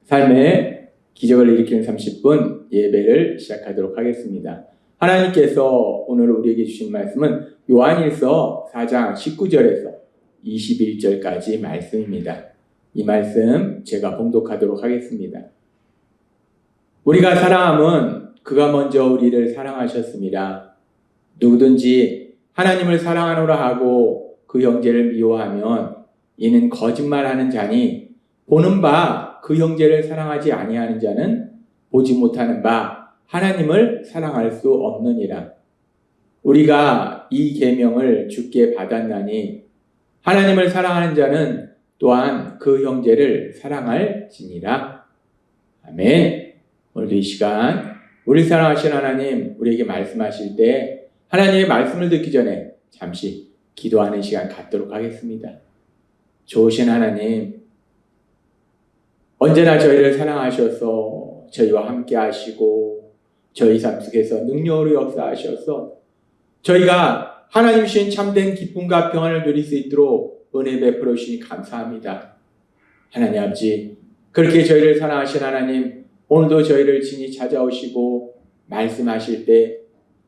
삶의 기적을 일으키는 30분 예배를 시작하도록 하겠습니다. 하나님께서 오늘 우리에게 주신 말씀은 요한일서 4장 19절에서 21절까지 말씀입니다. 이 말씀 제가 봉독하도록 하겠습니다. 우리가 사랑함은 그가 먼저 우리를 사랑하셨습니다. 누구든지 하나님을 사랑하노라 하고 그 형제를 미워하면 이는 거짓말하는 자니 보는 바 그 형제를 사랑하지 아니하는 자는 보지 못하는 바 하나님을 사랑할 수 없느니라. 우리가 이 계명을 주께 받았나니 하나님을 사랑하는 자는 또한 그 형제를 사랑할지니라. 아멘. 오늘도 이 시간 우리 사랑하신 하나님 우리에게 말씀하실 때 하나님의 말씀을 듣기 전에 잠시 기도하는 시간 갖도록 하겠습니다. 좋으신 하나님, 언제나 저희를 사랑하셔서 저희와 함께 하시고 저희 삶 속에서 능력으로 역사하셔서 저희가 하나님 주신 참된 기쁨과 평안을 누릴 수 있도록 은혜 베풀어 주시니 감사합니다. 하나님 아버지, 그렇게 저희를 사랑하신 하나님, 오늘도 저희를 친히 찾아오시고 말씀하실 때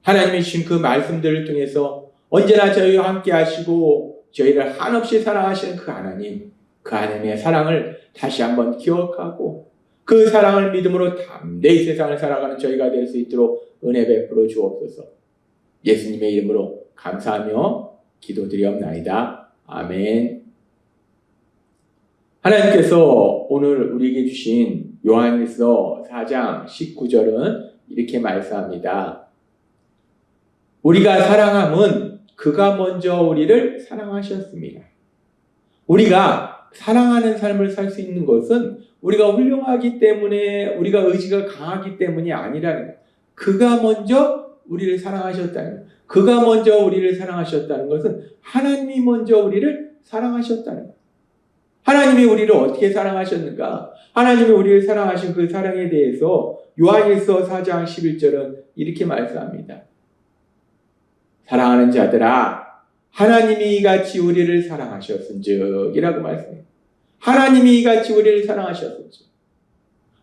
하나님이 주신 그 말씀들을 통해서 언제나 저희와 함께 하시고 저희를 한없이 사랑하시는 그 하나님, 그 하나님의 사랑을 다시 한번 기억하고 그 사랑을 믿음으로 담대히 세상을 살아가는 저희가 될 수 있도록 은혜 베풀어 주옵소서. 예수님의 이름으로 감사하며 기도드리옵나이다. 아멘. 하나님께서 오늘 우리에게 주신 요한일서 4장 19절은 이렇게 말씀합니다. 우리가 사랑함은 그가 먼저 우리를 사랑하셨습니다. 우리가 사랑하는 삶을 살 수 있는 것은 우리가 훌륭하기 때문에, 우리가 의지가 강하기 때문이 아니라는 거예요. 그가 먼저 우리를 사랑하셨다는 거예요. 그가 먼저 우리를 사랑하셨다는 것은 하나님이 먼저 우리를 사랑하셨다는 거예요. 하나님이 우리를 어떻게 사랑하셨는가? 하나님이 우리를 사랑하신 그 사랑에 대해서 요한일서 4장 11절은 이렇게 말씀합니다. 사랑하는 자들아, 하나님이 이같이 우리를 사랑하셨은즉 이라고 말씀해요. 하나님이 이같이 우리를 사랑하셨은즉.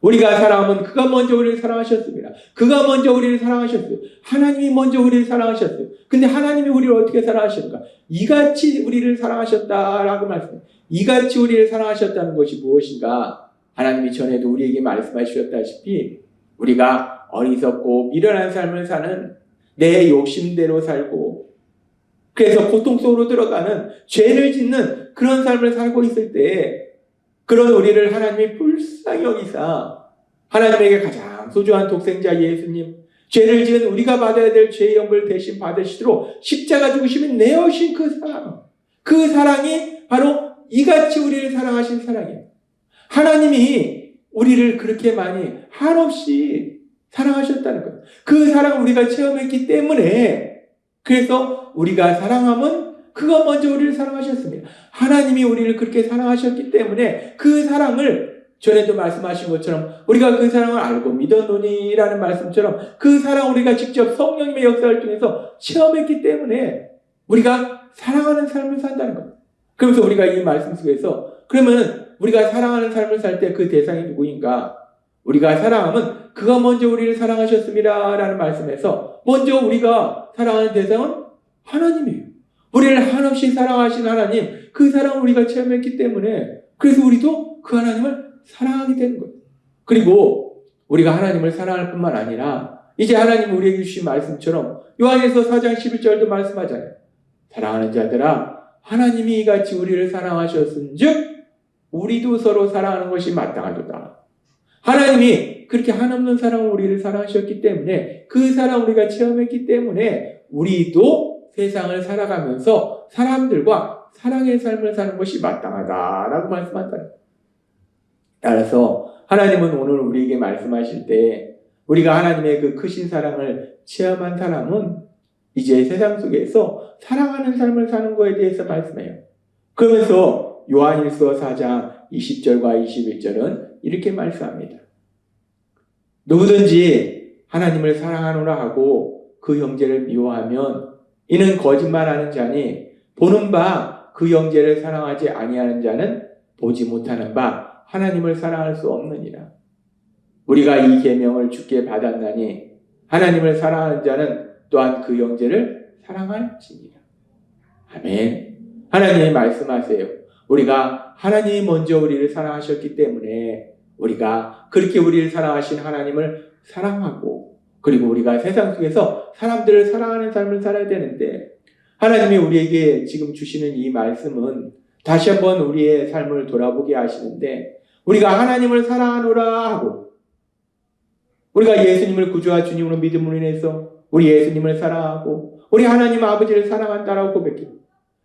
우리가 사랑하면 그가 먼저 우리를 사랑하셨습니다. 그가 먼저 우리를 사랑하셨어요. 하나님이 먼저 우리를 사랑하셨어요. 근데 하나님이 우리를 어떻게 사랑하셨는가? 이같이 우리를 사랑하셨다라고 말씀해요. 이같이 우리를 사랑하셨다는 것이 무엇인가? 하나님이 전에도 우리에게 말씀하셨다시피 우리가 어리석고 미련한 삶을 사는 내 욕심대로 살고 그래서 고통 속으로 들어가는 죄를 짓는 그런 삶을 살고 있을 때 그런 우리를 하나님이 불쌍히 여기사 하나님에게 가장 소중한 독생자 예수님, 죄를 지은 우리가 받아야 될 죄의 연금을 대신 받으시도록 십자가 죽으심이 내어신 그 사랑이 바로 이같이 우리를 사랑하신 사랑이에요. 하나님이 우리를 그렇게 많이 한없이 사랑하셨다는 거예요. 그 사랑을 우리가 체험했기 때문에 그래서 우리가 사랑함은 그가 먼저 우리를 사랑하셨습니다. 하나님이 우리를 그렇게 사랑하셨기 때문에 그 사랑을 전에도 말씀하신 것처럼 우리가 그 사랑을 알고 믿었노니라는 말씀처럼 그 사랑을 우리가 직접 성령님의 역사를 통해서 체험했기 때문에 우리가 사랑하는 삶을 산다는 거예요. 그래서 우리가 이 말씀 속에서 그러면 우리가 사랑하는 삶을 살 때 그 대상이 누구인가? 우리가 사랑하면 그가 먼저 우리를 사랑하셨습니다 라는 말씀에서 먼저 우리가 사랑하는 대상은 하나님이에요. 우리를 한없이 사랑하신 하나님, 그 사랑을 우리가 체험했기 때문에 그래서 우리도 그 하나님을 사랑하게 되는 거예요. 그리고 우리가 하나님을 사랑할 뿐만 아니라 이제 하나님이 우리에게 주신 말씀처럼 요한일서 4장 11절도 말씀하잖아요. 사랑하는 자들아, 하나님이 이같이 우리를 사랑하셨은즉 우리도 서로 사랑하는 것이 마땅하도다. 하나님이 그렇게 한없는 사랑으로 우리를 사랑하셨기 때문에 그 사랑 우리가 체험했기 때문에 우리도 세상을 살아가면서 사람들과 사랑의 삶을 사는 것이 마땅하다라고 말씀한다. 따라서 하나님은 오늘 우리에게 말씀하실 때 우리가 하나님의 그 크신 사랑을 체험한 사람은 이제 세상 속에서 사랑하는 삶을 사는 것에 대해서 말씀해요. 그러면서 요한일서 4장 20절과 21절은 이렇게 말씀합니다. 누구든지 하나님을 사랑하노라 하고 그 형제를 미워하면 이는 거짓말하는 자니 보는 바 그 형제를 사랑하지 아니하는 자는 보지 못하는 바 하나님을 사랑할 수 없느니라. 우리가 이 계명을 주께 받았나니 하나님을 사랑하는 자는 또한 그 형제를 사랑할지니라. 아멘. 하나님이 말씀하세요. 우리가 하나님이 먼저 우리를 사랑하셨기 때문에 우리가 그렇게 우리를 사랑하신 하나님을 사랑하고, 그리고 우리가 세상 속에서 사람들을 사랑하는 삶을 살아야 되는데, 하나님이 우리에게 지금 주시는 이 말씀은 다시 한번 우리의 삶을 돌아보게 하시는데, 우리가 하나님을 사랑하노라 하고, 우리가 예수님을 구주와 주님으로 믿음으로 인해서 우리 예수님을 사랑하고 우리 하나님 아버지를 사랑한다라고 고백해요.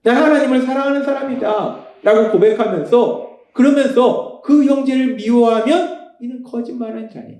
난 하나님을 사랑하는 사람이다 라고 고백하면서, 그러면서 그 형제를 미워하면 이는 거짓말하는 자니,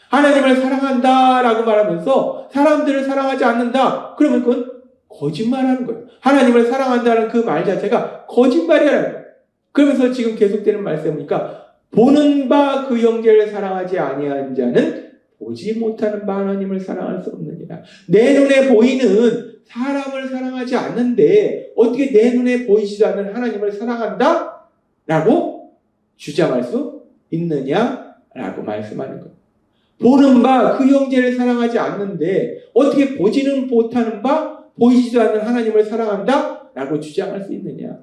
하나님을 사랑한다 라고 말하면서 사람들을 사랑하지 않는다, 그러면 그건 거짓말하는 거예요. 하나님을 사랑한다는 그 말 자체가 거짓말이라는 거예요. 그러면서 지금 계속되는 말씀이니까, 보는 바 그 형제를 사랑하지 아니한 자는 보지 못하는 바 하나님을 사랑할 수 없느니라. 내 눈에 보이는 사람을 사랑하지 않는데 어떻게 내 눈에 보이지도 않는 하나님을 사랑한다? 라고 주장할 수 있느냐? 라고 말씀하는 거예요. 보는 바 그 형제를 사랑하지 않는데 어떻게 보지는 못하는 바 보이지도 않는 하나님을 사랑한다? 라고 주장할 수 있느냐?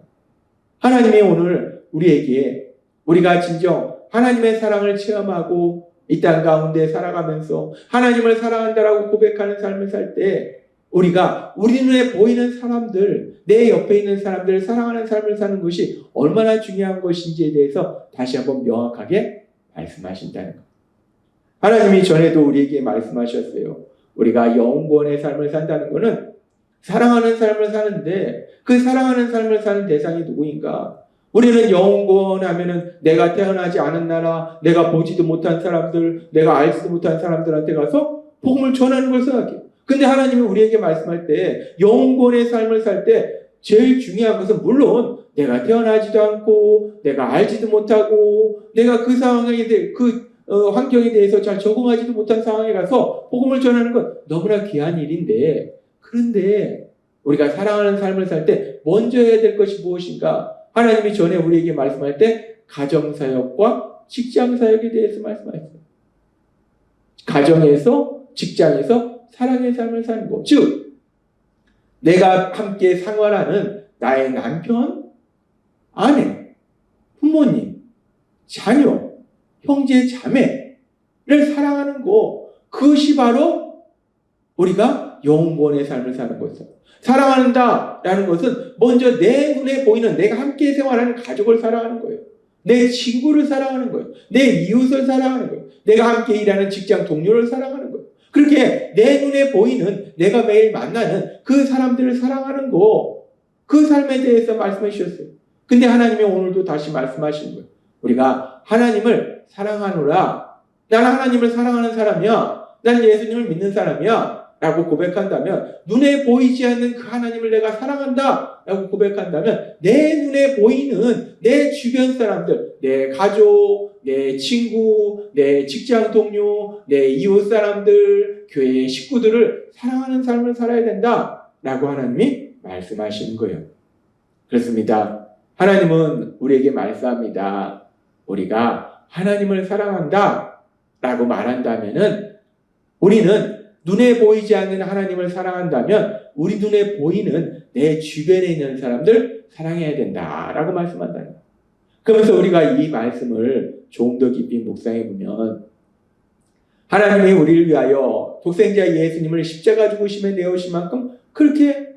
하나님이 오늘 우리에게, 우리가 진정 하나님의 사랑을 체험하고 이 땅 가운데 살아가면서 하나님을 사랑한다라고 고백하는 삶을 살 때, 우리가 우리 눈에 보이는 사람들, 내 옆에 있는 사람들을 사랑하는 삶을 사는 것이 얼마나 중요한 것인지에 대해서 다시 한번 명확하게 말씀하신다는 것. 하나님이 전에도 우리에게 말씀하셨어요. 우리가 영원의 삶을 산다는 것은 사랑하는 삶을 사는데, 그 사랑하는 삶을 사는 대상이 누구인가? 우리는 영원하면은 내가 태어나지 않은 나라, 내가 보지도 못한 사람들, 내가 알지도 못한 사람들한테 가서 복음을 전하는 걸 생각해요. 근데 하나님이 우리에게 말씀할 때, 영원의 삶을 살 때 제일 중요한 것은, 물론 내가 태어나지도 않고 내가 알지도 못하고 내가 그 상황에 대해, 환경에 대해서 잘 적응하지도 못한 상황에 가서 복음을 전하는 건 너무나 귀한 일인데, 그런데 우리가 사랑하는 삶을 살 때 먼저 해야 될 것이 무엇인가? 하나님이 전에 우리에게 말씀할 때 가정사역과 직장사역에 대해서 말씀하셨어요. 가정에서, 직장에서 사랑의 삶을 사는 것. 즉, 내가 함께 생활하는 나의 남편, 아내, 부모님, 자녀, 형제, 자매를 사랑하는 것. 그것이 바로 우리가 영원의 삶을 사는 것이죠. 사랑한다라는 것은 먼저 내 눈에 보이는, 내가 함께 생활하는 가족을 사랑하는 거예요. 내 친구를 사랑하는 거예요. 내 이웃을 사랑하는 거예요. 내가 함께 일하는 직장 동료를 사랑하는 거예요. 그렇게 내 눈에 보이는, 내가 매일 만나는 그 사람들을 사랑하는 거, 그 삶에 대해서 말씀해 주셨어요. 근데 하나님이 오늘도 다시 말씀하시는 거예요. 우리가 하나님을 사랑하노라. 나는 하나님을 사랑하는 사람이야. 나는 예수님을 믿는 사람이야. 라고 고백한다면, 눈에 보이지 않는 그 하나님을 내가 사랑한다 라고 고백한다면, 내 눈에 보이는 내 주변 사람들, 내 가족, 내 친구, 내 직장 동료, 내 이웃 사람들, 교회의 식구들을 사랑하는 삶을 살아야 된다 라고 하나님이 말씀하시는 거예요. 그렇습니다. 하나님은 우리에게 말씀합니다. 우리가 하나님을 사랑한다 라고 말한다면은, 우리는 눈에 보이지 않는 하나님을 사랑한다면 우리 눈에 보이는 내 주변에 있는 사람들 사랑해야 된다라고 말씀한다. 그러면서 우리가 이 말씀을 조금 더 깊이 묵상해 보면, 하나님이 우리를 위하여 독생자 예수님을 십자가 죽으심에 내어오신 만큼 그렇게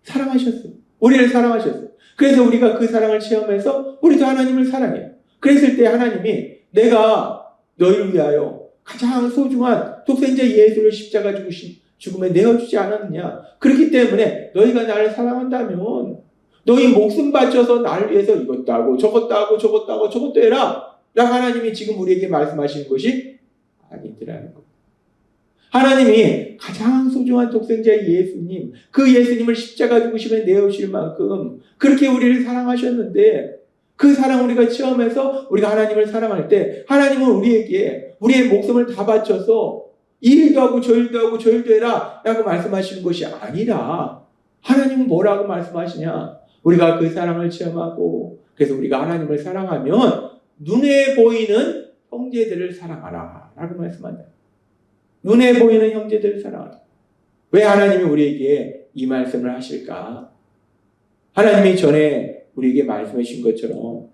사랑하셨어요. 우리를 사랑하셨어요. 그래서 우리가 그 사랑을 체험해서 우리도 하나님을 사랑해요. 그랬을 때 하나님이 내가 너희를 위하여 가장 소중한 독생자 예수를 십자가 죽음에 내어주지 않았느냐. 그렇기 때문에 너희가 나를 사랑한다면 너희 목숨 바쳐서 나를 위해서 이것도 하고 저것도 하고 저것도 하고 저것도 해라 라고 하나님이 지금 우리에게 말씀하시는 것이 아니더라는 거예요. 하나님이 가장 소중한 독생자 예수님, 그 예수님을 십자가 죽으심에 내어주실 만큼 그렇게 우리를 사랑하셨는데, 그 사랑 우리가 체험해서 우리가 하나님을 사랑할 때 하나님은 우리에게 우리의 목숨을 다 바쳐서 이 일도 하고 저 일도 하고 저 일도 해라 라고 말씀하시는 것이 아니라, 하나님은 뭐라고 말씀하시냐? 우리가 그 사랑을 체험하고, 그래서 우리가 하나님을 사랑하면 눈에 보이는 형제들을 사랑하라 라고 말씀한다. 눈에 보이는 형제들을 사랑하라. 왜 하나님이 우리에게 이 말씀을 하실까? 하나님이 전에 우리에게 말씀해 주신 것처럼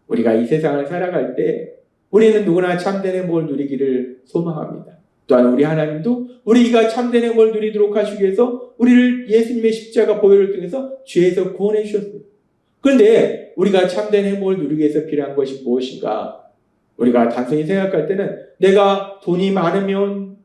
우리가 이 세상을 살아갈 때 우리는 누구나 참된 행복을 누리기를 소망합니다. 또한 우리 하나님도 우리가 참된 행복을 누리도록 하시기 위해서 우리를 예수님의 십자가 보혈을 통해서 죄에서 구원해 주셨어요. 그런데 우리가 참된 행복을 누리기 위해서 필요한 것이 무엇인가? 우리가 단순히 생각할 때는 내가 돈이 많으면,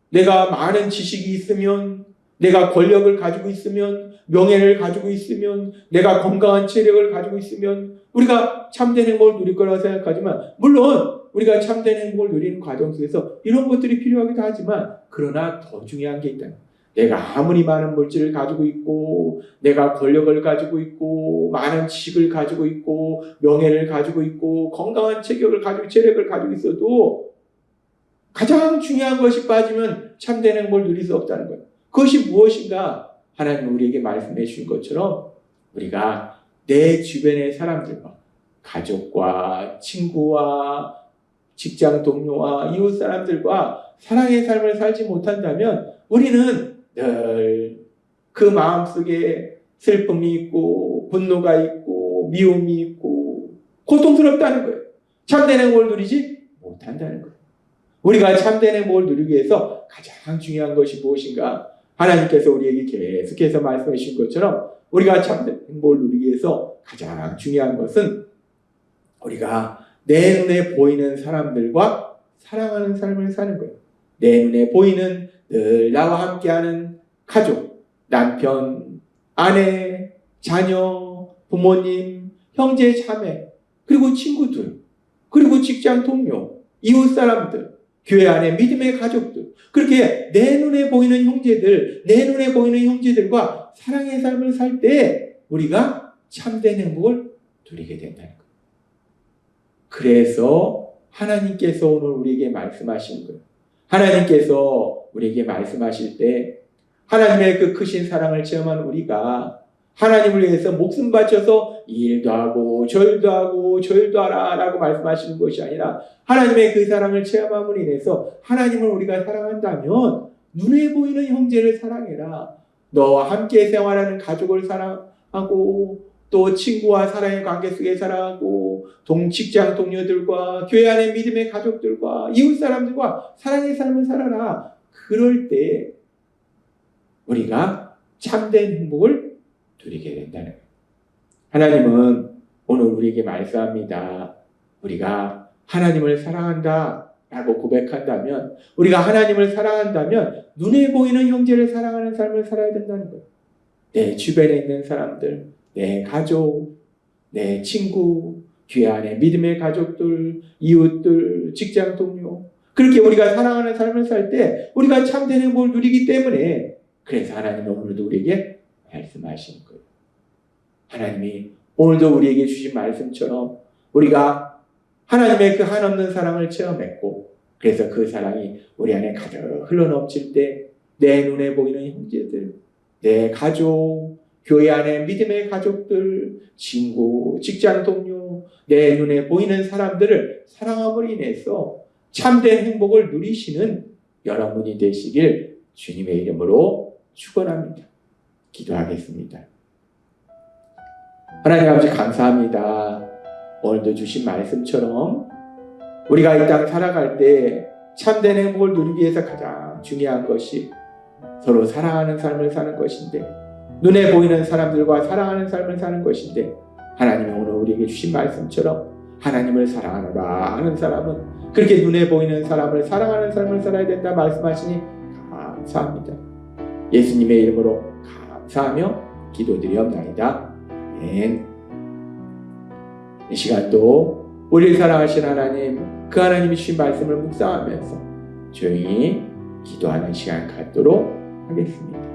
내가 많은 지식이 있으면, 내가 권력을 가지고 있으면, 명예를 가지고 있으면, 내가 건강한 체력을 가지고 있으면 우리가 참된 행복을 누릴 거라고 생각하지만, 물론 우리가 참된 행복을 누리는 과정 속에서 이런 것들이 필요하기도 하지만, 그러나 더 중요한 게 있다. 내가 아무리 많은 물질을 가지고 있고, 내가 권력을 가지고 있고, 많은 지식을 가지고 있고, 명예를 가지고 있고, 건강한 체력을 가지고 있어도 가장 중요한 것이 빠지면 참된 행복을 누릴 수 없다는 거예요. 그것이 무엇인가? 하나님 우리에게 말씀해 주신 것처럼 우리가 내 주변의 사람들과, 가족과, 친구와, 직장 동료와, 이웃 사람들과 사랑의 삶을 살지 못한다면 우리는 늘 그 마음속에 슬픔이 있고, 분노가 있고, 미움이 있고, 고통스럽다는 거예요. 참된 행복을 누리지 못한다는 거예요. 우리가 참된 행복을 누리기 위해서 가장 중요한 것이 무엇인가? 하나님께서 우리에게 계속해서 말씀해 주신 것처럼 우리가 참된 행복을 누리기 위해서 가장 중요한 것은 우리가 내 눈에 보이는 사람들과 사랑하는 삶을 사는 거예요. 내 눈에 보이는 늘 나와 함께하는 가족, 남편, 아내, 자녀, 부모님, 형제, 자매, 그리고 친구들, 그리고 직장 동료, 이웃 사람들, 교회 안에 믿음의 가족들, 그렇게 내 눈에 보이는 형제들, 내 눈에 보이는 형제들과 사랑의 삶을 살 때 우리가 참된 행복을 누리게 된다는 거예요. 그래서 하나님께서 오늘 우리에게 말씀하시는 거예요. 하나님께서 우리에게 말씀하실 때 하나님의 그 크신 사랑을 체험한 우리가 하나님을 위해서 목숨 바쳐서 일도 하고 절도 하고 절도 하라 라고 말씀하시는 것이 아니라 하나님의 그 사랑을 체험함으로 인해서 하나님을 우리가 사랑한다면 눈에 보이는 형제를 사랑해라. 너와 함께 생활하는 가족을 사랑하고 또 친구와 사랑의 관계 속에 살아가고 직장 동료들과 교회 안의 믿음의 가족들과 이웃 사람들과 사랑의 삶을 살아라. 그럴 때 우리가 참된 행복을 누리게 된다는 거예요. 하나님은 오늘 우리에게 말씀합니다. 우리가 하나님을 사랑한다 라고 고백한다면, 우리가 하나님을 사랑한다면 눈에 보이는 형제를 사랑하는 삶을 살아야 된다는 거예요. 내 주변에 있는 사람들, 내 가족, 내 친구, 교회 안에 믿음의 가족들, 이웃들, 직장 동료, 그렇게 우리가 사랑하는 삶을 살 때 우리가 참된 행복을 누리기 때문에, 그래서 하나님은 오늘도 우리에게 말씀하시는 거예요. 하나님이 오늘도 우리에게 주신 말씀처럼 우리가 하나님의 그 한없는 사랑을 체험했고, 그래서 그 사랑이 우리 안에 가득 흘러넘칠 때 내 눈에 보이는 형제들, 내 가족, 교회 안에 믿음의 가족들, 친구, 직장 동료, 내 눈에 보이는 사람들을 사랑함으로 인해서 참된 행복을 누리시는 여러분이 되시길 주님의 이름으로 축원합니다. 기도하겠습니다. 하나님 아버지 감사합니다. 오늘도 주신 말씀처럼 우리가 이 땅 살아갈 때 참된 행복을 누리기 위해서 가장 중요한 것이 서로 사랑하는 삶을 사는 것인데, 눈에 보이는 사람들과 사랑하는 삶을 사는 것인데, 하나님이 오늘 우리에게 주신 말씀처럼 하나님을 사랑하노라 하는 사람은 그렇게 눈에 보이는 사람을 사랑하는 삶을 살아야 된다 말씀하시니 감사합니다. 예수님의 이름으로 감사하며 기도드리옵나이다. 아멘. 이 시간도 우리를 사랑하신 하나님, 그 하나님이 주신 말씀을 묵상하면서 조용히 기도하는 시간 갖도록 하겠습니다.